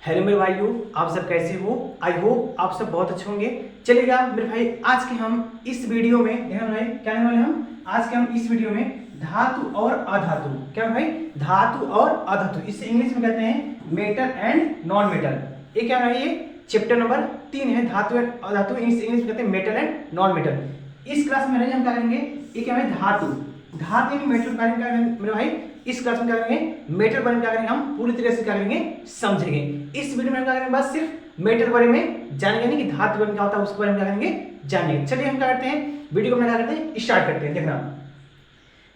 Hello मेरे भाइयों, आप सब कैसे हो। आई होप आप सब बहुत अच्छे होंगे। चलिएगा मेरे भाई, आज के हम इस वीडियो में ध्यान भाई क्या करने वाले हम आज के हम इस वीडियो में धातु और अधातु, क्या भाई, धातु और अधातु, इसे इंग्लिश में कहते हैं मेटल एंड नॉन मेटल। ये क्या है, ये चैप्टर नंबर 3 है, धातु एंड अधातु, इंग्लिश में कहते हैं मेटल एंड नॉन मेटल। इस क्लास में हम क्या करेंगे, ये क्या है धातु, धातु यानी मेटल क्या करेंगे मेरे भाई। इस क्लास में क्या करेंगे, मेटल बारे में क्या करेंगे, हम पूरी तरह से क्या करेंगे, समझेंगे। इस वीडियो में हम क्या करेंगे, बस सिर्फ मेटल बारे में जानेंगे, नहीं कि धातु बारे में क्या होता है उसके बारे में क्या करेंगे, जानेंगे। चलिए हम क्या करते हैं, वीडियो को क्या करते हैं, स्टार्ट करते हैं। देखना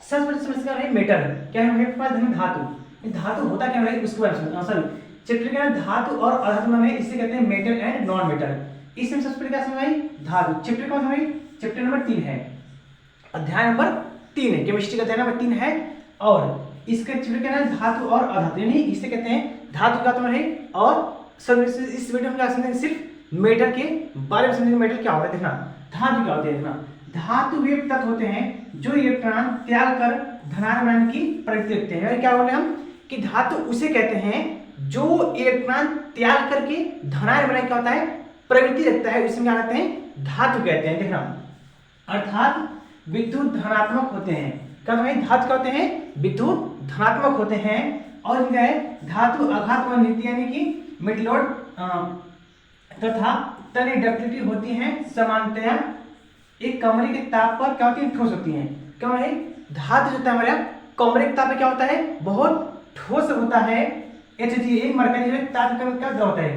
सबसे पहले समझ है मेटल क्या है, मेरे पास धातु, धातु होता क्या है उसके बारे में सॉरी चैप्टर क्या है, धातु और अधातु में इसे कहते हैं मेटल एंड नॉन मेटल। इसमें सबसे पहले क्या समझाई, धातु। चैप्टर कौन समझाई, चैप्टर नंबर 3 है, अध्याय नंबर 3 है, केमिस्ट्री का अध्याय नंबर 3 है। और इसका चैप्टर क्या है, धातु और अधातु, यानी इसे कहते हैं धातु का तुम्हारे। और सब इस वीडियो में क्या समझेंगे, सिर्फ मेटल के बारे में समझेंगे। मेटल क्या होता है देखना, धातु क्या होते हैं देखना। धातु वे तत्व होते हैं जो इलेक्ट्रॉन त्याग कर धनात्मक की प्रवृत्ति रखते हैं। क्या बोले हम कि धातु उसे कहते हैं जो इलेक्ट्रॉन त्याग करके धनात्मक बनाने क्या होता है, प्रवृत्ति रखता है, उसे क्या कहते हैं, धातु कहते हैं। देखना अर्थात विद्युत धनात्मक होते हैं। क्या भाई, धातु क्या होते हैं, विद्युत धनात्मक होते हैं। और क्या है, धातु आघात व नीति यानी कि मेटलोड तथा तन डक्टिलिटी होती है। समानतया एक कमरे के ताप पर क्या होती है, ठोस होती है। क्या भाई, धातु जो होता है हमारा कमरे के ताप पे क्या होता है, बहुत ठोस होता है। एक मरकरी जो ताप का क्या होता है,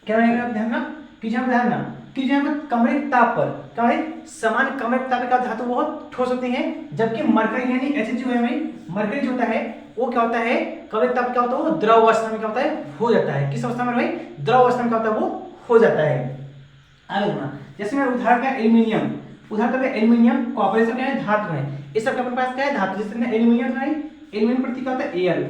क्या ध्यान ना कीजिए, ध्यान ना कीजिए, कमरे के ताप पर क्या है, समान कमरे के ताप का धातु बहुत ठोस होती है। जबकि मरकरी यानी H जो है, मरकरी जो होता है वो क्या होता है, कमरे के ताप क्या होता है, वो द्रव अवस्था में क्या होता है, हो जाता है। किस अवस्था में भाई, द्रव अवस्था में क्या होता है, वो हो जाता है। आगे देखना, जैसे मैं उदाहरण का एल्यूमिनियम, उदाहरण का एल्यूमिनियम कॉपर, ये सब क्या है, धातु है। इस सब के अपने पास क्या है, धातु। जैसे एल्यूमिनियम है, एल्यूमिनियम प्रतीक क्या होता है, Al,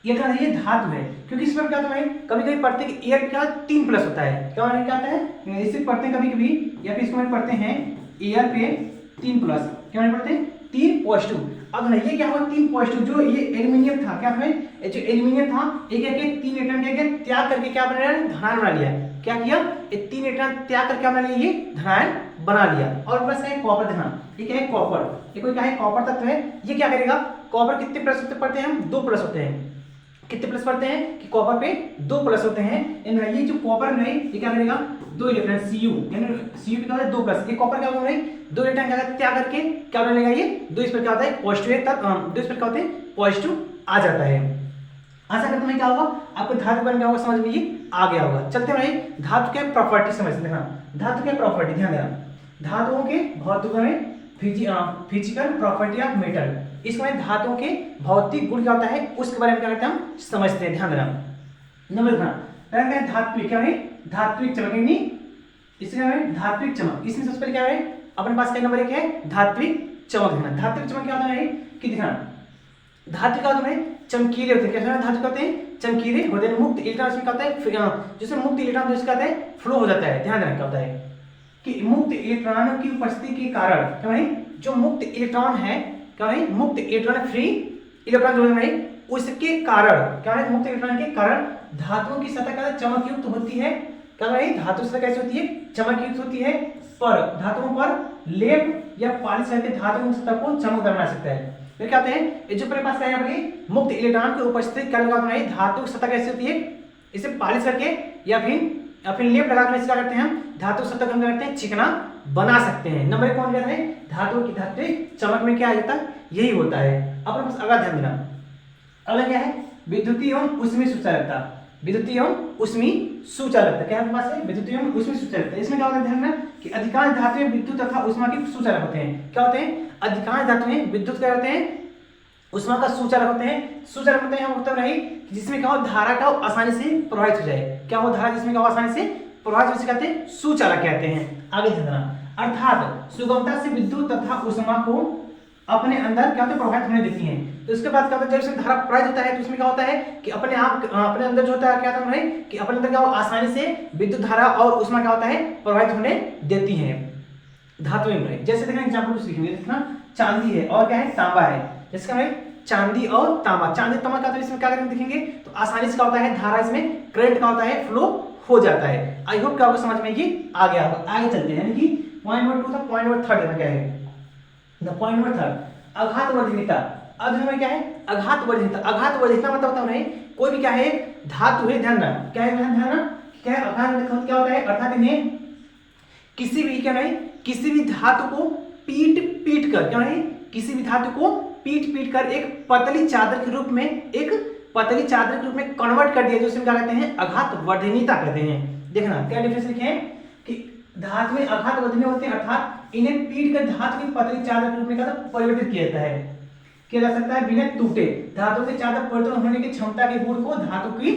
ये क्या है, ये धातु है। क्योंकि इसमें क्या होता है, कभी कभी पढ़ते हैं कि Al क्या 3 प्लस होता है। क्या होता है, इसे पढ़ते हैं कभी कभी, या फिर इसको पढ़ते हैं Al पे 3 प्लस, क्या पढ़ते हैं 3 पॉजिटिव। अब ये क्या हुआ, 3 पॉजिटिव, जो ये एल्यूमिनियम था, क्या है जो एल्यूमिनियम था, एक एक 3 इलेक्ट्रॉन क्या त्याग करके क्या बना लिया, धनायन बना लिया। क्या किया, ये 3 इलेक्ट्रॉन त्याग करके क्या बना लिया, ये धनायन बना लिया। और प्लस है कॉपर, देखना ये क्या है, कॉपर, ये कोई क्या है, कॉपर तत्व है। ये क्या करेगा, कॉपर कितने प्लस होते पढ़ते हैं हम, 2 प्लस होते हैं। कितने प्लस पढ़ते हैं कि कॉपर पे 2 प्लस होते हैं। ये जो कॉपर है ये क्या करेगा, 2 इलेक्ट्रॉन Cu, यानी Cu पे क्या होता है 2 प्लस, ये कॉपर क्या होगा, 2 इलेक्ट्रॉन क्या त्याग करके क्या बनेगा, ये 2 इस पर क्या होता है पॉजिटिव है, तब 2 इस पर क्या होते हैं पॉजिटिव आ जाता है। आशा करता हूं क्या होगा, आपको धातु बन गया होगा, समझ में ये आ गया होगा। चलते हैं धातु के प्रॉपर्टी समझते हैं। धातु के प्रॉपर्टी ध्यान देना, धातुओं के भौतिक में फिजिकल प्रॉपर्टी ऑफ मेटल, इसमें धातुओं के भौतिक गुण क्या होता है उसके बारे में क्या करते हैं हम समझते हैं। ध्यान देना, नंबर देखना, धात्विक क्या है, धात्विक चमक, यानी इसका है धात्विक चमक। इसमें सबसे पहले क्या है, अपने पास क्या नंबर 1 है, धात्विक चमक। देखना धात्विक चमक क्या होता है कि देखना धातु का होता है चमकीले होते हैं। कैसे धातु कहते हैं, चमकीले होते हैं। मुक्त इलेक्ट्रॉन इसमें क्या होता है, जिसमें मुक्त इलेक्ट्रॉन जिसका होता है फ्लो हो जाता है। ध्यान देना क्या होता है कि मुक्त इलेक्ट्रॉनों की उपस्थिति के कारण क्या है, जो मुक्त इलेक्ट्रॉन है, क्या है मुक्त इलेक्ट्रॉन फ्री इलेक्ट्रॉन जो है उसके कारण क्या है, मुक्त इलेक्ट्रॉन के कारण धातुओं की सतह का चमक युक्त होती है। क्या है, धातु सतह कैसे होती है, चमक युक्त होती है। पर धातुओं पर लेप या पॉलिश करके धातु की सतह को चमकदार बना सकता है। फिर क्या कहते हैं, ये जो अपने पास है मुक्त इलेक्ट्रॉन की उपस्थिति क्या लगाते हैं, धातु की सतह कैसे होती है, इसे पॉलिश करके या फिर लेप लगाकर क्या करते हैं हम धातु सतह को करते हैं चिकना बना सकते हैं। नंबर 1 कौन कहता है, धातु की धात्विक चमक में क्या आ जाता है, यही होता है। अब अपने पास अगला ध्यान देना, अगला क्या है, विद्युतीय एवं ऊष्मीय सुचालकता। विद्युतीय एवं ऊष्मीय सुचालकता क्या है, पास है विद्युतीय एवं ऊष्मीय सुचालकता। इसमें क्या होता है, ध्यान देना कि अधिकांश धातुएं विद्युत तथा ऊष्मा के सुचालक होते हैं। क्या होते हैं, अधिकांश धातुएं विद्युत क्या होते हैं, उष्मा का सुचालक होते हैं। सुचालक होते हैं मतलब नहीं जिसमें क्या हो, धारा का आसानी से प्रवाहित हो जाए। क्या हो, धारा जिसमें क्या हो आसानी से प्रवाहित हो, कहते हैं सुचालक कहते हैं। आगे देखना, अर्थात सुगमता से विद्युत तथा उष्मा को अपने अंदर क्या होता है प्रवाहित होने देती हैं। तो इसके बाद क्या होता है, जब इसमें धारा प्रवाहित होता है तो उसमें क्या होता है कि अपने आप अपने अंदर जो होता है क्या होता है कि अपने अंदर क्या हो आसानी से विद्युत धारा और उष्मा क्या होता है प्रवाहित होने देती है धातुएं में। जैसे देखना एग्जांपल कुछ लिखेंगे, देखना चांदी है और क्या है तांबा है। जिसका चांदी और तांबा। चांदी तांबा का तो इसमें क्या करेंगे देखेंगे तो आसानी से क्या होता है, धारा इसमें करंट का होता है, फ्लो हो जाता है। आई होप कि आपको समझ में ये आ गया होगा। आगे चलते हैं, यानी कि पॉइंट नंबर 2 था, पॉइंट नंबर 3 क्या है, द पॉइंट नंबर 3 आघातवर्धनीयता। अब हमें क्या है आघातवर्धनीयता। आघातवर्धनीयता मतलब होता है कोई भी क्या है धातु है, ध्यान रखना क्या है, ध्यान रखना क्या है आघात क्या होता है, अर्थात इन्हें किसी भी क्या नहीं किसी भी धातु को पीट कर क्या नहीं किसी भी धातु को पीट कर एक पतली चादर के रूप में कन्वर्ट कर दिया, जो इसमें क्या कहते हैं आघातवर्धनीयता कहते हैं। देखना क्या डिफरेंस लिखे हैं कि धातु में आघातवर्धनीय होते हैं, अर्थात इन्हें पीट कर धातु की पतली चादर के रूप में क्या परिवर्तित किया जा सकता है बिना टूटे। धातु से चादर परिवर्तन होने की क्षमता के गुण को धातु की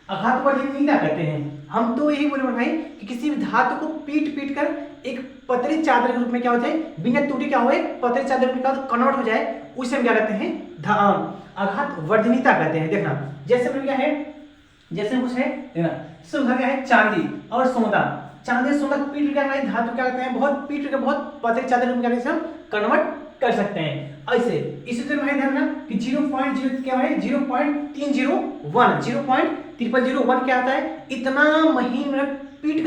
आघातवर्धनीयता कहते हैं। हम तो यही बोले भाई कि किसी भी धातु को पीट कर एक पतली चादर के रूप में क्या हो जाए, बिना टूटे क्या हो पतली चादर में कन्वर्ट हो जाए, उसे हम क्या कहते हैं आघातवर्धनीयता कहते हैं। देखना जैसे क्या है, जैसे कुछ है देखना सुधा क्या है चांदी और सोना। चांदी सोना पीट कर धातु क्या कहते हैं बहुत पीट कर बहुत पतली चादर के रूप में हम कन्वर्ट कर सकते हैं। ऐसे इसी तरह भाई ध्यान रखना कि 0.0 क्या है 0.301 0.301 क्या आता है, इतना महीन पीट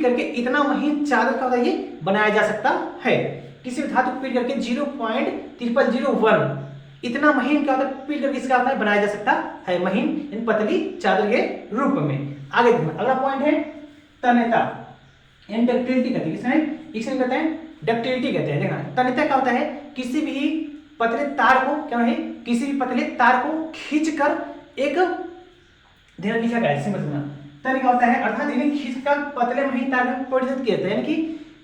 करके इतना महीन चादर का ये बनाया जा सकता है। किसी भी धातु को पीट करके 0.301 इतना महीन क्या होता है पीट करके इसका आता है बनाया जा सकता है महीन इन पतली चादर के रूप में। आगे देखना अगला पॉइंट है तन्यता एंड डक्टिलिटी कहते हैं, किसमें इसमें कहते हैं डक्टिलिटी कहते हैं। देखना तन्यता क्या होता है, किसी भी पतले तार को क्या है किसी भी पतले तार को खींचकर एक ध्यान लिखा गया है समझना तन क्या होता है, अर्थात इन्हें खींचकर पतले महीन तार में परिवर्तित किया जाता है। यानी कि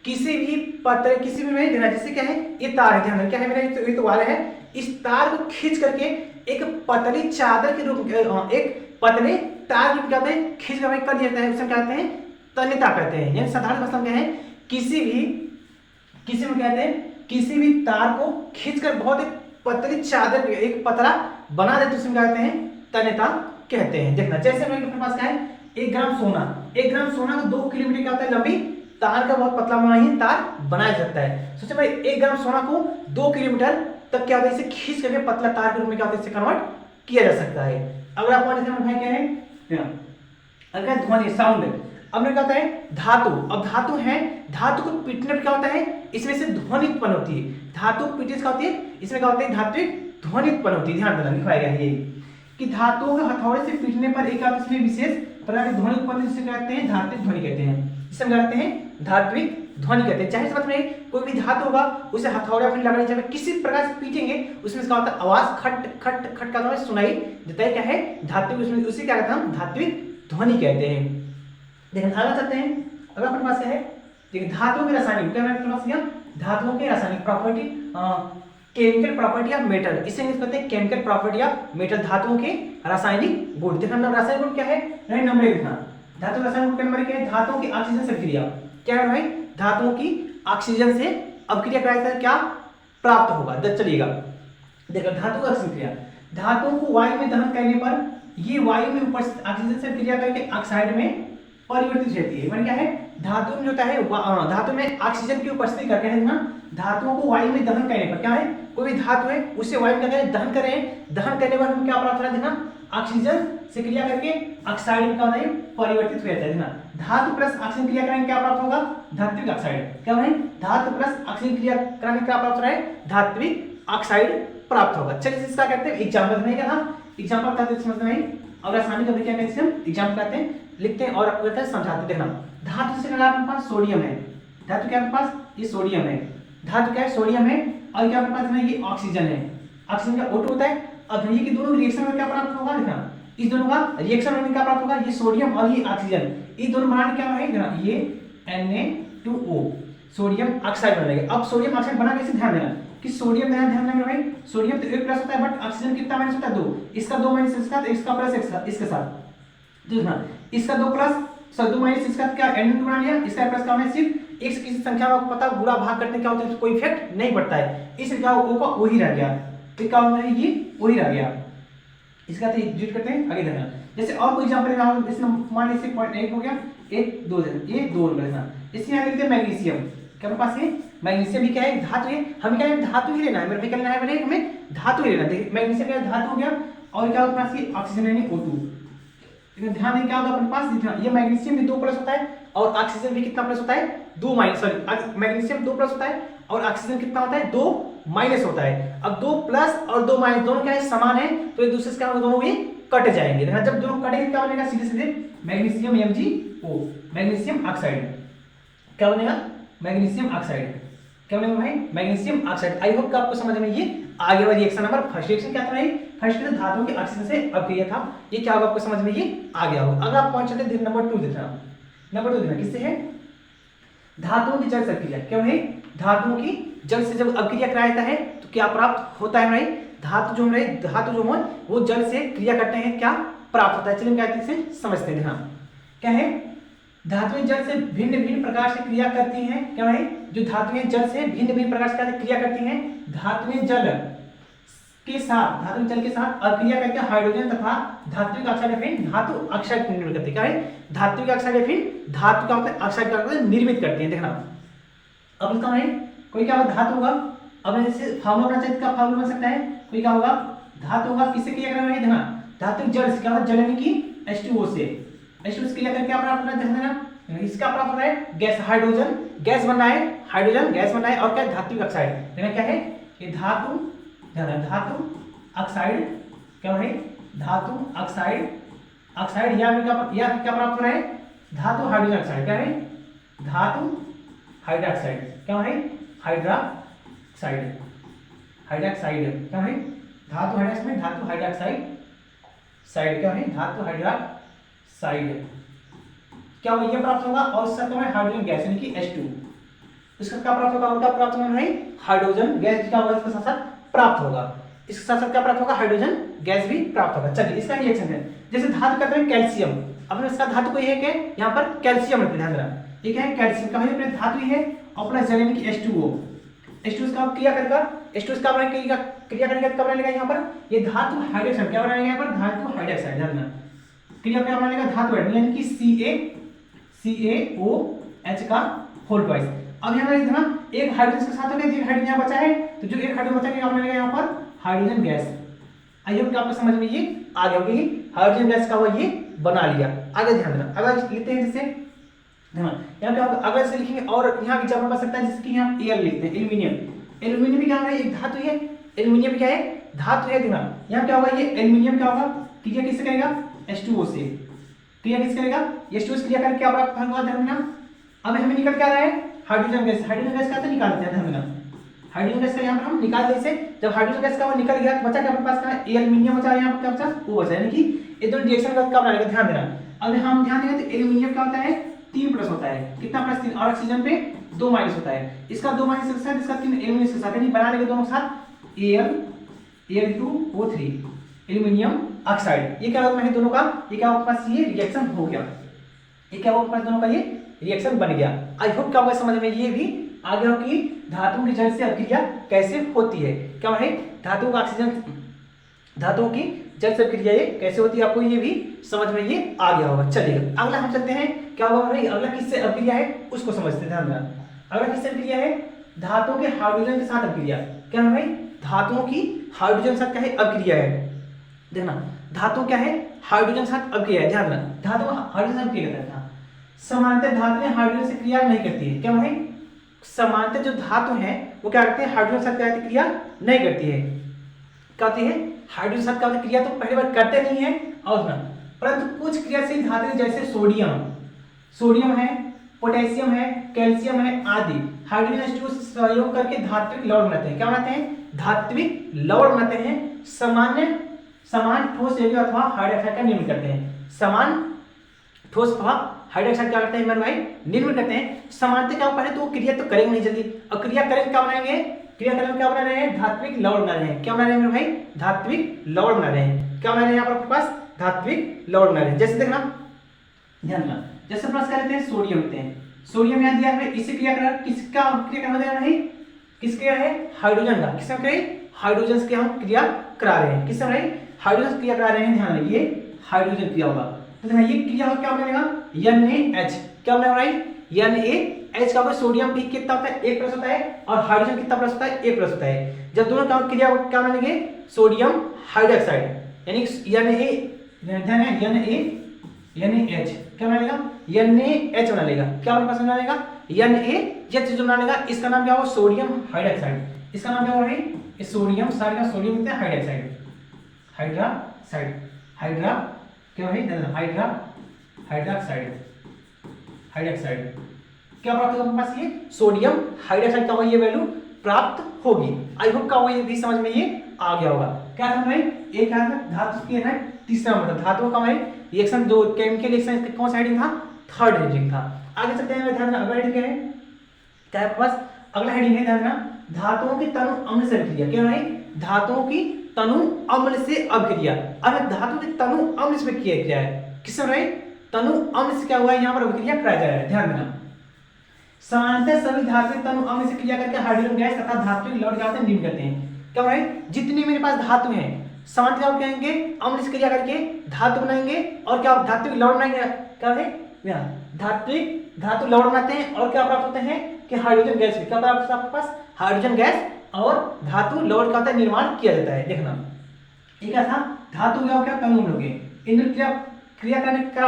किसी भी में देना जैसे क्या है ये तार है, ध्यान क्या है मेरा ये तो वाला है, इस तार को खींच करके एक पतली चादर के रूप एक पतले तार के क्या होता है खींच कर दिया जाता है, उसे क्या कहते हैं तन्यता कहते हैं। यानी साधारण भाषा में क्या है किसी में कहते हैं किसी भी तार को खींचकर बहुत एक पतली चादर एक पतला बना देते उसे क्या कहते हैं तन्यता कहते हैं। देखना जैसे मेरे पास क्या है 1 ग्राम सोना को 2 किलोमीटर क्या होता है लंबी तार का बहुत पतला महीन तार बनाया जाता है। सोचो भाई 1 ग्राम सोना को 2 किलोमीटर तक क्या होता है इसे खींच करके पतला तार के रूप में क्या होता है इसे कन्वर्ट किया जा सकता है। अगला पॉइंट भाई क्या है अगर ध्वनि साउंड। अब क्या होता है धातु, अब धातु है धातु को पीटने पर क्या होता है इसमें से ध्वनि उत्पन्न होती है। धातु पीटने से क्या होती है इसमें क्या होता है धात्विक ध्वनि उत्पन्न होती है। ध्यान देना लिखवाया गया है ये कि धातुओं के हथौड़े से पीटने पर एक इसमें विशेष प्रकार की ध्वनि उत्पन्न जिसे कहते हैं धात्विक ध्वनि कहते हैं। इसे हम कहते हैं धात्विक ध्वनि कहते हैं। चाहे समझ में कोई भी धातु होगा उसे हथौड़े अपनी लगाने जब किसी प्रकार से पीटेंगे उसमें क्या होता है आवाज खट खट खट का सुनाई देता है, क्या है धात्विक, उसमें उसे क्या कहते हैं हम धात्विक ध्वनि कहते हैं। देखिए आगे चलते हैं अगला अपने पास क्या है देखिए धातुओं के रासायनिक क्या है धातुओं के रासायनिक property chemical property of metal, इसे कहते हैं केमिकल प्रॉपर्टी ऑफ मेटल धातुओं के रासायनिक गुण। देखना रासायनिक गुण क्या है नंबर 1 देखना धातु रासायनिक गुण नंबर 1 क्या है धातुओं की ऑक्सीजन से अभिक्रिया। क्या है भाई धातुओं की ऑक्सीजन से अभिक्रिया कराया क्या प्राप्त होगा। चलिएगा देखो धातु का अभिक्रिया, धातुओं को वायु में दहन करने पर ये वायु में उपस्थित ऑक्सीजन से अभिक्रिया करके ऑक्साइड में परिवर्तित रहती है। क्या है धातु में जो होता है धातु में ऑक्सीजन की उपस्थिति करके है ना धातुओं को वायु में दहन करने पर क्या है कोई भी धातु है उसे वायु में दहन कर रहे हैं, दहन करने पर हम क्या प्राप्त हो रहा है देखना ऑक्सीजन से क्रिया करके ऑक्साइड में क्या होता है परिवर्तित हो जाता है। देखना धातु प्लस ऑक्सीजन क्रिया कराने क्या प्राप्त होगा धात्विक ऑक्साइड। क्या है धातु प्लस ऑक्सीजन क्रिया कराने क्या प्राप्त हो रहा है धात्विक ऑक्साइड प्राप्त होगा। चलिए इसका कहते हैं एग्जाम्पल नहीं क्या एग्जाम्पल बताते हैं समझ में और रासायनिक अभिक्रिया का हम एग्जाम्पल कहते हैं लिखते हैं और आपको कहते हैं समझाते। देखना धातु से अपने पास सोडियम है, धातु क्या अपने पास ये सोडियम है, धातु क्या है सोडियम है और क्या अपने पास है ये ऑक्सीजन है, ऑक्सीजन का O2 होता है। अब ये कि दोनों रिएक्शन में क्या प्राप्त होगा देखना इस दोनों का रिएक्शन में क्या प्राप्त होगा ये सोडियम और ये ऑक्सीजन ये दोनों बनाने क्या है ये Na2O सोडियम ऑक्साइड बनेगा। अब सोडियम ऑक्साइड बना कैसे ध्यान देना कि सोडियम ध्यान देना भाई सोडियम तो 1 प्लस होता है बट ऑक्सीजन कितना माइनस होता है 2, इसका 2 माइनस इसका तो इसका प्लस इसके साथ देखना इसका 2 प्लस 2 माइनस इसका क्या N2 बना लिया, इसका प्लस का है सिर्फ एक से किसी संख्या में पता गुणा भाग करने क्या होता है कोई इफेक्ट नहीं पड़ता है, इसलिए क्या O का वही रह गया तो क्या होगा ये वही रह गया। इसका तो यूज करते हैं आगे देखना जैसे और कोई एग्जांपल इसमें मान लीजिए 0.1 हो गया 1 2 ये 2 नंबर है इसमें यहां लिखते हैं मैग्नीशियम क्या पास है मैग्नीशियम भी क्या है, धातु है, हमें क्या है, धातु ही लेना है मेरे भाई, क्या लेना है मेरे, हमें धातु ही लेना है। देखिए मैग्नीशियम क्या धातु हो गया, और क्या होगा अपने पास ऑक्सीजन यानी O2। लेकिन ध्यान दें क्या होगा अपने पास, ये मैग्नीशियम भी 2 प्लस होता है और ऑक्सीजन भी कितना प्लस होता है, 2 माइनस, सॉरी मैग्नीशियम 2 प्लस होता है और ऑक्सीजन कितना होता है, 2 माइनस होता है। अब 2 प्लस और 2 माइनस दोनों क्या है, समान है, तो एक दूसरे से क्या होगा, दोनों ये कट जाएंगे। देखना जब दोनों कटेंगे क्या बनेगा, सीधे सीधे मैग्नीशियम MgO, मैग्नीशियम ऑक्साइड। क्या बनेगा, मैग्नीशियम ऑक्साइड। क्या बनेगा भाई, मैग्नीशियम ऑक्साइड। आई होप कि आपको समझ में ये आगे वाला रिएक्शन नंबर फर्स्ट। रिएक्शन क्या था भाई, फर्स्ट में धातुओं के ऑक्सीजन से अपक्रिया था, ये क्या होगा आपको समझ में ये आ गया होगा। अगर आप पॉइंट चलते नंबर 2 देखना, नंबर 2 देखना किससे है, धातुओं की जल से अपक्रिया। क्या भाई, धातुओं की जल से जब अपक्रिया कराया जाता है तो क्या प्राप्त होता है भाई, धातु जो है वो जल से क्रिया करते हैं, क्या प्राप्त होता है। चलिए क्या से समझते हैं। हाँ क्या है, धातुएं जल से भिन्न भिन्न प्रकार से क्रिया करती हैं। क्या भाई, जो धातुएं जल से भिन्न भिन्न प्रकार से क्रिया करती हैं, धातुएं जल के साथ अक्रिया करके हाइड्रोजन तथा धात्विक ऑक्साइड या फिर धातु ऑक्साइड निर्मित करती है। क्या है, धात्विक ऑक्साइड या फिर धातु का ऑक्साइड का निर्मित करती है। देखना अब इसका है, कोई क्या होगा, धातु होगा। अब जैसे फार्मूला बना चाहिए, फार्मूला बन सकता है, कोई क्या होगा, धातु होगा, किससे क्रिया कर रहा है, देखना धातु जल से क्या होगा, जल यानी कि H2O से क्रिया करके क्या प्राप्त होता है, देखना इसका प्राप्त होता है गैस, हाइड्रोजन गैस बन रहा है, हाइड्रोजन गैस बन रहा है और क्या धात्विक ऑक्साइड। देखना क्या है, ये धातु ऑक्साइड। क्या है, धातु ऑक्साइड या क्या प्राप्त हो रहा है, धातु हाइड्रोजन ऑक्साइड। क्या है, धातु हाइड्रोक्साइड। क्या है, हाइड्रोक्साइड। क्या है, धातु हाइड्रोक्साइड, धातु हाइड्रोक्साइड साइड। क्या है, धातु हाइड्रोक्साइड। क्या होगा, ये प्राप्त होगा और इसका क्या है, हाइड्रोजन गैस यानी कि H2। इसका क्या प्राप्त होगा, क्या प्राप्त होगा भाई, हाइड्रोजन गैस क्या होगा, इसके साथ साथ प्राप्त होगा, इसके साथ साथ क्या प्राप्त होगा, हाइड्रोजन गैस भी प्राप्त होगा। चलिए इसका रिएक्शन है, जैसे धातु कहते हैं कैल्शियम। अब इसका धातु कोई है क्या, यहाँ पर कैल्शियम है, ध्यान देना ये क्या है, कैल्शियम का है धातु है और अपना जल यानी कि H2O का क्रिया करके H2O का क्रिया करेंगे कब बनेगा, यहाँ पर ये धातु हाइड्रोक्साइड। क्या बनेगा, यहाँ पर धातु हाइड्रोक्साइड। ध्यान देना क्रिया क्या बनेगा, धातु यानी कि CaOH का होल ट्वाइस। अब यहाँ पर देखना एक हाइड्रोजन के साथ हो गया, एक हाइड्रोजन यहाँ बचा है, तो जो एक हाइड्रोजन बचा है क्या बनेगा, यहाँ पर हाइड्रोजन गैस। आई होप कि आपको समझ में ये आ गया होगा कि हाइड्रोजन गैस का हुआ ये बना लिया। आगे ध्यान देना, अगर लिखते हैं जैसे यहाँ क्या होगा, अगर से लिखेंगे और यहाँ एग्जाम्पल बन सकता है, जैसे कि यहाँ Al लिखते हैं, एल्यूमिनियम भी क्या है, एक धातु है, एल्यूमिनियम क्या है, धातु है। देखना यहाँ क्या होगा, ये एल्यूमिनियम क्या होगा, क्रिया किससे करेगा, H2O से क्रिया किससे करेगा, H2O से क्रिया करके क्या प्राप्त होगा, ध्यान देना। अब हमें निकल क्या रहा है, हाइड्रोजन गैस। हाइड्रोजन गैस कैसे निकालते हैं, ध्यान देना हाइड्रोजन गैस का यहाँ पर हम निकाल देते, जब हाइड्रोजन गैस का वो निकल गया तो बचा क्या अपने पास, का एल्यूमिनियम बचा, यहाँ पर क्या बचा, वो बचा, यानी कि ये दोनों रिएक्शन का क्या बनेगा, ध्यान देना। अब हम ध्यान देंगे तो एल्यूमिनियम क्या होता है, 3 प्लस होता है, कितना प्लस 3, और ऑक्सीजन पे 2 माइनस होता है। इसका 2 माइनस के साथ इसका 3 एल्यूमिनियम के साथ, यानी बना लेंगे दोनों के साथ Al2O3 एल्यूमिनियम ऑक्साइड। ये क्या होगा है दोनों का, ये क्या होगा पास, ये रिएक्शन हो गया, ये क्या होगा दोनों का ये रिएक्शन बन गया। आई होप क्या होगा समझ में ये भी आ गया हो कि धातुओं की जल से अपक्रिया कैसे होती है। क्या है, धातुओं का ऑक्सीजन, धातुओं की जल से अपक्रिया ये कैसे होती है, आपको ये भी समझ में ये आ गया होगा। चलिएगा अगला हम चलते हैं, क्या होगा भाई, अगला किससे अपक्रिया है उसको समझते हैं। ध्यान देना अगला किससे अपक्रिया है, धातुओं के हाइड्रोजन के साथ अपक्रिया। क्या है भाई, धातुओं की हाइड्रोजन के साथ क्या है, अपक्रिया है। देखना धातु क्या है, हाइड्रोजन के साथ अपक्रिया है। ध्यान देना धातु हाइड्रोजन से क्रिया करता है, समानतः धातुएं हाइड्रोजन से क्रिया नहीं करती है। क्या भाई, समानतः जो धातु है वो क्या करते हैं, हाइड्रोजन के साथ क्रिया नहीं करती है। क्या होती है, हाइड्रोजन के साथ क्रिया तो पहली बार करते नहीं है, और ना परंतु कुछ क्रियाशील धातुएं जैसे सोडियम है, पोटेशियम है, कैल्शियम है आदि हाइड्रोजन H2O से सहयोग करके धात्विक लवण बनाते हैं। क्या बनाते हैं, धात्विक लवण बनाते हैं। समान ठोस यौगिक अथवा हाइड्रोक्साइड का निर्माण करते हैं। समान ठोस अथवा हाइड्रोक्साइड क्या करते हैं मेरे भाई, निर्माण करते हैं। समानता क्या पहले तो क्रिया तो करेंगे नहीं जल्दी, और क्रिया करेंगे क्या बनाएंगे, क्रिया करेंगे क्या बना रहे हैं, धात्विक लवण बना रहे हैं। क्या बना रहे हैं मेरे भाई, धात्विक लवण बना रहे हैं। क्या बना रहे हैं यहाँ पर आपके पास, धात्विक लवण बना रहे हैं। जैसे देखना ध्यान देना, जैसे प्लस क्या लेते हैं, सोडियम लेते हैं, सोडियम यहाँ दिया है, इसे क्रिया करा, किसका क्रिया करा देना नहीं, किस क्रिया है, हाइड्रोजन का, किसका क्रिया, हाइड्रोजन के हम क्रिया करा रहे हैं। किससे भाई, हाइड्रोजन क्रिया करा रहे हैं। ध्यान रखिए ये हाइड्रोजन क्रिया होगा, तो देखना ये क्रिया क्या बनेगा, NaH। क्या बनेगा भाई, H का सोडियम भी कितना होता है 1 प्लस होता है और हाइड्रोजन कितना प्लस होता है 1 प्लस होता है। जब दोनों का क्रिया क्या बनेंगे सोडियम हाइड्रोक्साइड यानी NaH क्या बना लेगा NaH बना लेगा। क्या हमारे पास बना लेगा NaH जो बना लेगा इसका नाम क्या होगा सोडियम हाइड्रोक्साइड। इसका नाम क्या होगा भाई सोडियम सारे का सोडियम होता है हाइड्रोक्साइड क्या भाई हाइड्रोक्साइड क्या प्राप्त होगा पास ये सोडियम हाइड्रोक्साइड का ये वैल्यू प्राप्त होगी। आई होप का ये भी समझ में ये आ गया होगा। क्या था भाई एक था धातु की है तीसरा मतलब धातुओं का भाई रिएक्शन दो केमिकल रिएक्शन कौन सा हेडिंग था थर्ड हेडिंग था। आगे चलते हैं ध्यान अगला हेडिंग क्या है पास अगला हेडिंग है ध्यान धातुओं की तनु अम्ल से अभिक्रिया। क्या भाई धातुओं की तनु अम्ल से अभिक्रिया। अब धातु की तनु अम्ल से किया गया है किससे भाई तनु अम्ल से क्या हुआ है यहाँ पर अभिक्रिया कराया जा रहा है। ध्यान देना सामान्यतः सभी धातु तनु अम्ल से क्रिया करके हाइड्रोजन गैस तथा धातु लौट जाते हैं निर्मित करते हैं। क्या भाई जितनी मेरे पास धातु हैं सामान्यतः क्या कहेंगे अम्ल से क्रिया करके धातु बनाएंगे और क्या धातु लौट बनाएंगे। क्या है धातु लौट बनाते हैं और क्या प्राप्त होते हैं कि हाइड्रोजन गैस क्या प्राप्त होता है आपके पास हाइड्रोजन गैस और धातु लौट का निर्माण किया जाता है। देखना ये क्या था धातु क्या तनु अम्ल हो गए इन क्रिया करने क्या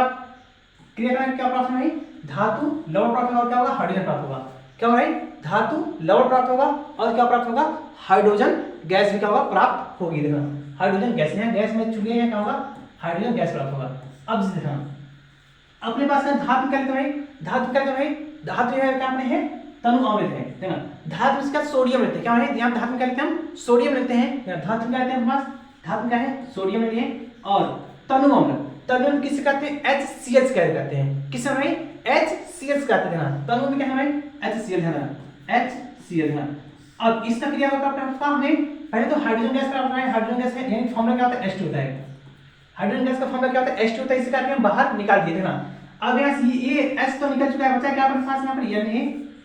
प्राप्त है धातु लवण प्राप्त होगा क्या होगा हाइड्रोजन प्राप्त होगा। क्या होगा धातु लवण प्राप्त होगा और क्या प्राप्त होगा हाइड्रोजन गैस भी क्या होगा प्राप्त होगी। देखना हाइड्रोजन गैस है गैस में चुके हैं क्या होगा हाइड्रोजन गैस प्राप्त होगा। अब देखना अपने पास धातु क्या लेते हैं धातु है क्या अपने है तनु अम्ल है। देखना धातु इसका सोडियम लेते हैं। क्या है यहाँ धातु क्या लेते हैं हम सोडियम लेते हैं। धातु क्या लेते हैं हमारे पास धातु क्या है सोडियम लेते हैं और तनु अम्ल किसे कहते हैं HCl कहते हैं। किसे भाई HCl कहते हैं। तनु में क्या है भाई HCl है HCl है। अब इसका क्रिया होगा हमें पहले तो हाइड्रोजन गैस प्राप्त है। हाइड्रोजन गैस का यानी फॉर्मूला क्या होता है H2 होता है। हाइड्रोजन गैस का फॉर्मूला क्या होता है H2 होता है। इसे करके हम बाहर निकाल दिए थे ना। अब यहाँ से ये H तो निकल चुका है बचा क्या अपने पास यहाँ पर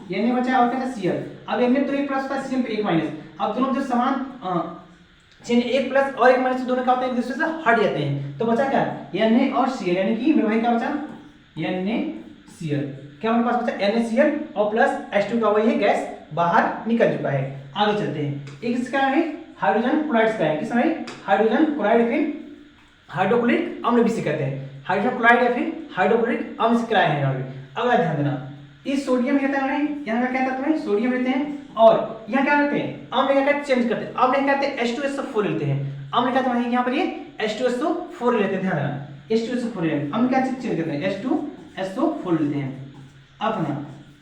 Na बचा और क्या है Cl। अब Na तो 1 प्लस होता है Cl पे 1 माइनस। अब दोनों जो समान चिन्ह 1 प्लस और 1 माइनस दोनों क्या होते हैं एक दूसरे से हट जाते हैं। तो बचा क्या Na और Cl यानी कि मेरे भाई क्या बचा NaCl। क्या हमारे पास बचा NaCl और प्लस H2 का वही गैस बाहर निकल चुका है। आगे चलते हैं एक इसका है हाइड्रोजन क्लोराइड का है। किस भाई हाइड्रोजन क्लोराइड फिर हाइड्रोक्लोरिक अम्ल भी से कहते हैं। हाइड्रोजन क्लोराइड या फिर हाइड्रोक्लोरिक अम्ल से कराए हैं। अगला ध्यान देना इस सोडियम रहता है यहाँ का क्या कहते हैं सोडियम लेते हैं और यहाँ क्या करते हैं अम्ल क्या चेंज करते हैं। अम्ल क्या कहते हैं H2SO4 लेते हैं। अम्ल क्या कहते हैं यहाँ पर ये H2SO4 लेते हैं। ध्यान देना H2SO4 लेते हैं। अम्ल क्या चेंज करते हैं H2SO4 लेते हैं। अपना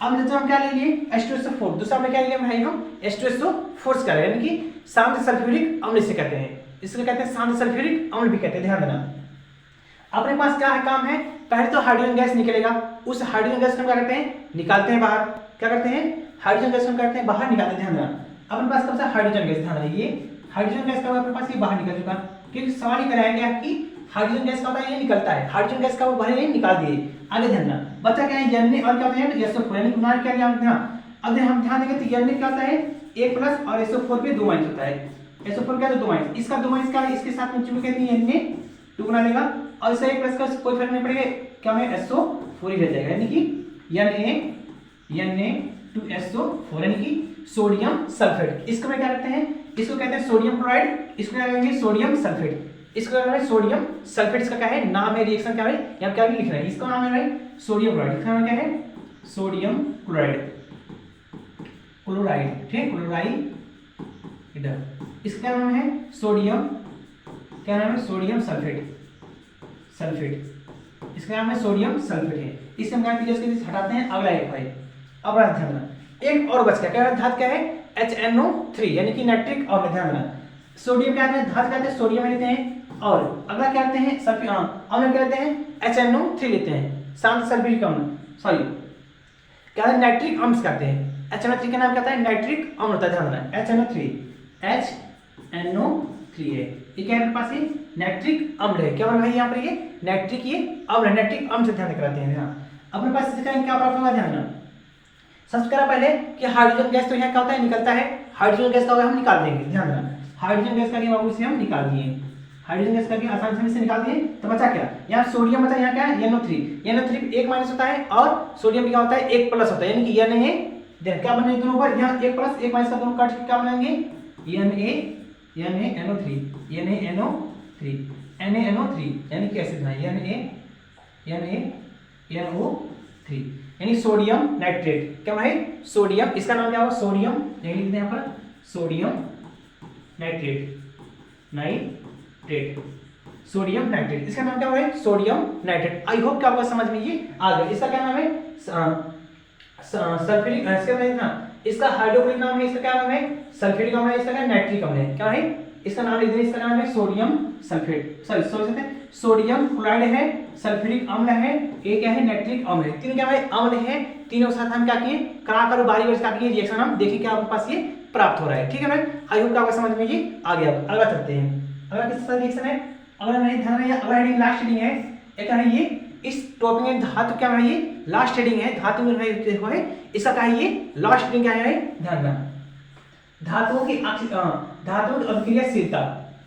अम्ल जो हम क्या ले लिए H2SO4 दूसरा अम्ल क्या ले लिया भाई हम H2SO4 से यानी कि शांत सल्फ्यूरिक अम्ल से कहते हैं। इसको कहते हैं शांत सल्फ्यूरिक अम्ल भी कहते हैं। ध्यान देना अपने पास क्या है काम है पहले तो हाइड्रोजन गैस निकलेगा। उस हाइड्रोजन गैस को हम क्या करते हैं निकालते हैं बाहर। क्या करते हैं हाइड्रोजन गैस को करते हैं बाहर निकालते हैं। ध्यान देना अपने पास कब से हाइड्रोजन गैस ध्यान ये हाइड्रोजन गैस का अपने पास ये बाहर निकल चुका क्योंकि सवाल ही कराया गया कि हाइड्रोजन गैस का होता है ये निकलता है। हाइड्रोजन गैस का वो बाहर ये निकाल दिए। आगे ध्यान देना बच्चा क्या है Na और क्या होता है SO4 यानी गुना क्या लिया ध्यान। अब हम ध्यान देंगे तो Na क्या होता है 1 प्लस और SO4 पे 2 माइनस होता है। SO4 क्या है 2 माइनस इसका 2 माइनस क्या है इसके साथ में चुके Na 2 बना लेगा और इसे 1 प्लस का कोई फर्क नहीं पड़ेगा क्या में SO4 ही रह जाएगा यानी कि Na2SO4 यानी कि सोडियम सल्फेट। इसको मैं क्या कहते हैं इसको कहते हैं सोडियम क्लोराइड। इसको क्या कहेंगे सोडियम सल्फेट। इसको क्या है सोडियम सल्फेट। इसका क्या है नाम है रिएक्शन क्या है यहाँ क्या भी लिख रहे हैं इसका नाम है भाई सोडियम क्लोराइड। इसका नाम क्या है सोडियम क्लोराइड ठीक है क्लोराइड। इसका नाम है सोडियम क्या नाम है सोडियम सल्फेट। इसका नाम है सोडियम सल्फेट है। इसे हम क्या हटाते हैं अगला एक भाई। अब ध्यान देना एक और बच गया क्या धातु क्या है HNO3 यानी कि नाइट्रिक अम्ल। ध्यान देना सोडियम क्या है धातु कहते हैं सोडियम लेते हैं और अगला क्या करते हैं अम्ल क्या लेते हैं HNO3 लेते हैं शांत सल्फ्यूरिक अम्ल सॉरी क्या है नाइट्रिक अम्ल कहते हैं। HNO3 का नाम क्या है नाइट्रिक अम्ल होता है। ध्यान देना HNO3 है ये क्या है पास ये नाइट्रिक अम्ल है। क्या भाई यहाँ पर ये नाइट्रिक ये अम्ल है नाइट्रिक अम्ल से ध्यान कराते हैं। अपने पास क्या प्राप्त होगा ध्यान देना सबसे करा पहले कि हाइड्रोजन गैस तो यहाँ क्या होता है निकलता है। हाइड्रोजन गैस का हम निकाल देंगे। ध्यान देना हाइड्रोजन गैस का बाबू से हम निकाल दिए। हाइड्रोजन गैस करके आसानी से निकाल दिए। तो बचा क्या, यहाँ सोडियम बचा, यहाँ क्या है NO3, NO3 एक माइनस होता है और सोडियम क्या होता है एक प्लस होता है, यानी कि Na देन क्या बनेगा दोनों पर, यहाँ एक प्लस एक माइनस का दोनों काट के क्या बनाएंगे NaNO3 NaNO3 यानी कि एसिड है NaNO3 यानी सोडियम नाइट्रेट। क्या है सोडियम, इसका नाम क्या होगा सोडियम, यही लिखते हैं यहाँ पर सोडियम नाइट्रेट सोडियम नाइट्रेट, इसका नाम क्या होगा सोडियम नाइट्रेट। आई होप कि आपको समझ में ये आ गया। इसका क्या नाम है सल्फ्यूरिक, इसका हाइड्रोक्लोरिक नाम है, इसका क्या नाम है सल्फ्यूरिक अम्ल है, इसका क्या नाइट्रिक अम्ल है, क्या है इसका नाम लिख दें, इसका नाम है सोडियम सल्फेट, सोडियम क्लोराइड है, सल्फ्यूरिक अम्ल है, एक क्या है नाइट्रिक अम्ल है, तीनों क्या है अम्ल है, तीनों के साथ हम क्या किए करा बारी बारी क्या किए रिएक्शन हम देखिए क्या आपके पास ये प्राप्त हो रहा है। ठीक है मैम, आई होप आपको समझ में ये आ गया। अगला चलते हैं, अगला किस तरह रिएक्शन है, अगला नहीं ध्यान है, अगला हेडिंग लास्ट हेडिंग है, एक है ये इस टॉपिक में धातु क्या है ये लास्ट हेडिंग है, धातु में है इसका क्या है ये लास्ट हेडिंग क्या है ध्यान देना, धातुओं की अभिक्रियाशीलता,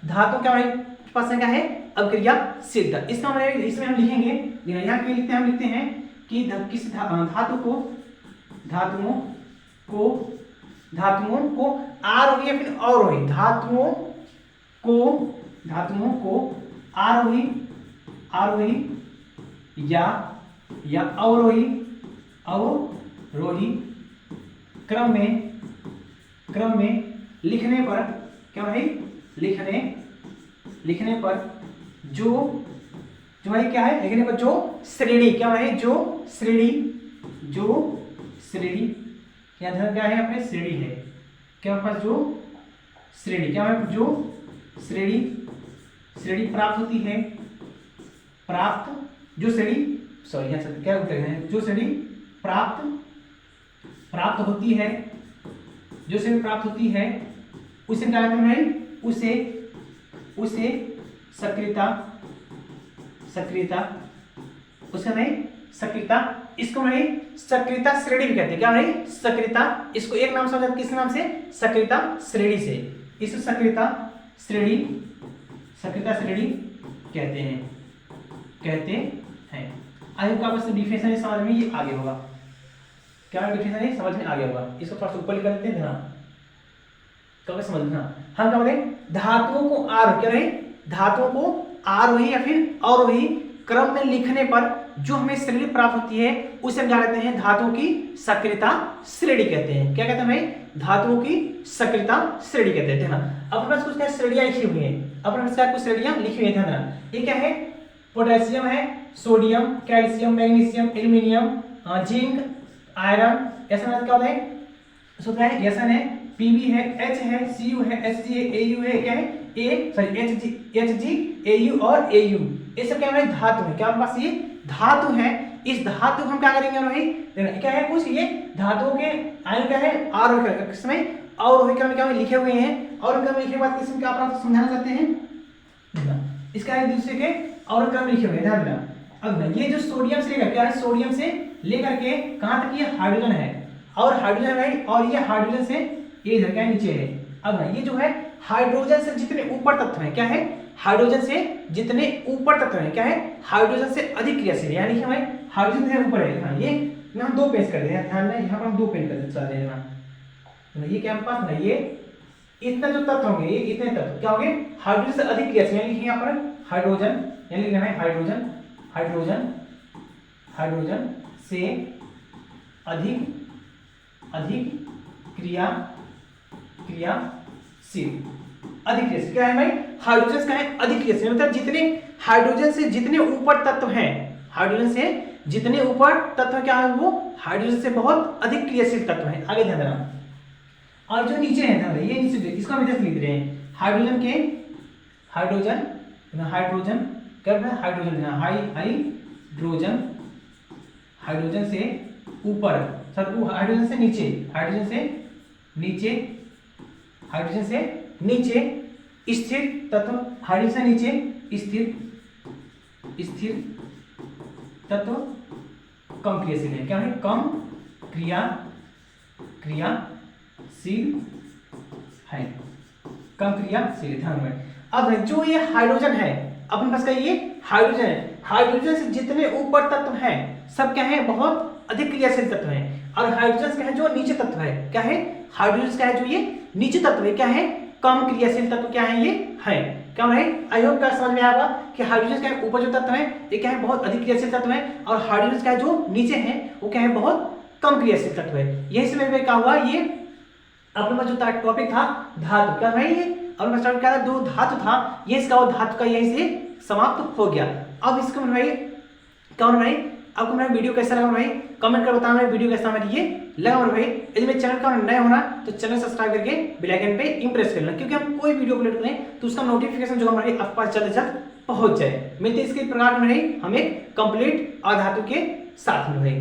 धातु क्या है पास क्या है अभिक्रियाशीलता, इसका मतलब इसमें हम लिखेंगे यहाँ पे लिखते हैं, हम लिखते हैं कि किस धातुओं को आरोही या फिर अवरोही, धातुओं को आरोही या अवरोही क्रम में लिखने पर क्या है लिखने पर जो है क्या है लिखने पर जो श्रेणी क्या है जो श्रेणी क्या है अपने श्रेणी है, क्या पास जो श्रेणी क्या है जो श्रेणी प्राप्त होती है, जो श्रेणी क्या है जो श्रेणी प्राप्त होती है, जो श्रेणी प्राप्त होती है उसे क्या कहते हैं उसे सक्रियता उसका नहीं सक्रियता, इसको नहीं सक्रियता श्रेणी भी कहते हैं, क्या है सक्रियता, इसको एक नाम समझ किस नाम से सक्रियता श्रेणी से, इस सक्रियता श्रेणी कहते हैं। आई होप आपको डिफिनेशन समझ में ये आगे होगा, क्या डिफिनेशन है समझ में आ गया होगा। इसको थोड़ा सा ऊपर लिख देते हैं ध्यान कब समझना, हम क्या बोले धातुओं को धातुओं को आरोही या फिर अवरोही क्रम में लिखने पर जो हमें श्रेणी प्राप्त होती है उसे हम क्या कहते हैं धातुओं की सक्रियता श्रेणी कहते हैं। क्या कहते हैं भाई धातुओं की सक्रियता श्रेणी कहते हैं ना। अब पास कुछ श्रेणियां लिखी हुई हैं, अपने पास कुछ श्रेणियां लिखी हुई है, ये क्या है पोटेशियम है, sodium, calcium, magnesium, aluminium, zinc, iron, ऐसा क्या होता है सूत्र है एसएन है, पीबी है, एच है, सीयू है, एसजी है, एयू है, क्या है एचजी, एयू और एयू, ये सब क्या है धातु है, क्या हमारे पास ये धातु है। इस धातु को हम क्या करेंगे भाई क्या है कुछ ये धातुओं के आयन क्या है आरोही इसमें अवरोही क्रम क्या लिखे हुए हैं, और क्रम लिखे के बाद किसमें क्या आप समझाना चाहते हैं इसका एक दूसरे के और क्रम लिखे हुए हैं ध्यान देना। अब ये जो सोडियम से लेकर क्या है सोडियम से लेकर के कहां तक ये हाइड्रोजन है, और हाइड्रोजन है और ये हाइड्रोजन से ये इधर क्या नीचे है। अब ये जो है हाइड्रोजन से जितने ऊपर तत्व हैं क्या है हाइड्रोजन से जितने ऊपर तत्व हैं क्या है हाइड्रोजन से अधिक क्रियाशील, यानी कि हमें हाइड्रोजन से ऊपर है। हाँ ये हम दो पेज कर दें ध्यान में, यहाँ पर हम दो पेज कर देते हैं। ये क्या हमारे पास ना ये इतना जो तत्व होंगे ये इतने तत्व क्या होंगे हाइड्रोजन से अधिक क्रियाशील, यानी कि यहाँ पर हाइड्रोजन यानी लिखना है हाइड्रोजन से अधिक क्रियाशील क्या है भाई हाइड्रोजन का है अधिक क्रियाशील, मतलब जितने हाइड्रोजन से जितने ऊपर तत्व हैं हाइड्रोजन से जितने ऊपर तत्व क्या है वो हाइड्रोजन से बहुत अधिक क्रियाशील तत्व है। आगे ध्यान देना, और जो नीचे है ध्यान ये नीचे इसको हम जैसे लिख रहे हैं हाइड्रोजन कर रहा है हाइड्रोजन से ऊपर हाइड्रोजन से नीचे स्थिर तत्व, हाइड्रोजन से नीचे स्थिर तत्व कम क्रियाशील है, क्या है कम क्रियाशील है, कम क्रियाशील ध्यान में। अब जो ये हाइड्रोजन है, अपने पास का ये हाइड्रोजन है, हाइड्रोजन से जितने ऊपर तत्व हैं सब क्या है, बहुत अधिक क्रियाशील तत्व हैं। और हाइड्रोजन क्या है, जो नीचे तत्व है, क्या है, हाइड्रोजन क्या है, जो ये नीचे तत्व है, क्या है, कम क्रियाशील तत्व क्या है, ये है। क्या है, आई होप क्या समझ में आएगा कि हाइड्रोजन क्या है, ऊपर जो तत्व है ये क्या है, बहुत अधिक क्रियाशील तत्व है, और हाइड्रोजन क्या है, जो नीचे है वो क्या है, बहुत कम क्रियाशील तत्व है। यही समझ में क्या हुआ, ये अपने पास जो टॉपिक था धातु, क्या भाई, ये अपने पास टॉपिक क्या था, दो धातु था, ये इसका वो धातु का यहीं से समाप्त हो गया। अब इसको भाई क्या भाई, आपको मेरा वीडियो कैसा लगा भाई, कमेंट कर बताना मेरा वीडियो कैसा मेरा ये लगा भाई। यदि मेरे चैनल का नया होना तो चैनल सब्सक्राइब करके बेल आइकन पे इंप्रेस कर लेना, क्योंकि हम कोई वीडियो अपलोड करें तो उसका नोटिफिकेशन जो हमारे आपके पास जल्द से जल्द पहुंच जाए। मिलते इसके प्रकार में हम एक कंप्लीट अधातु के साथ में भाई।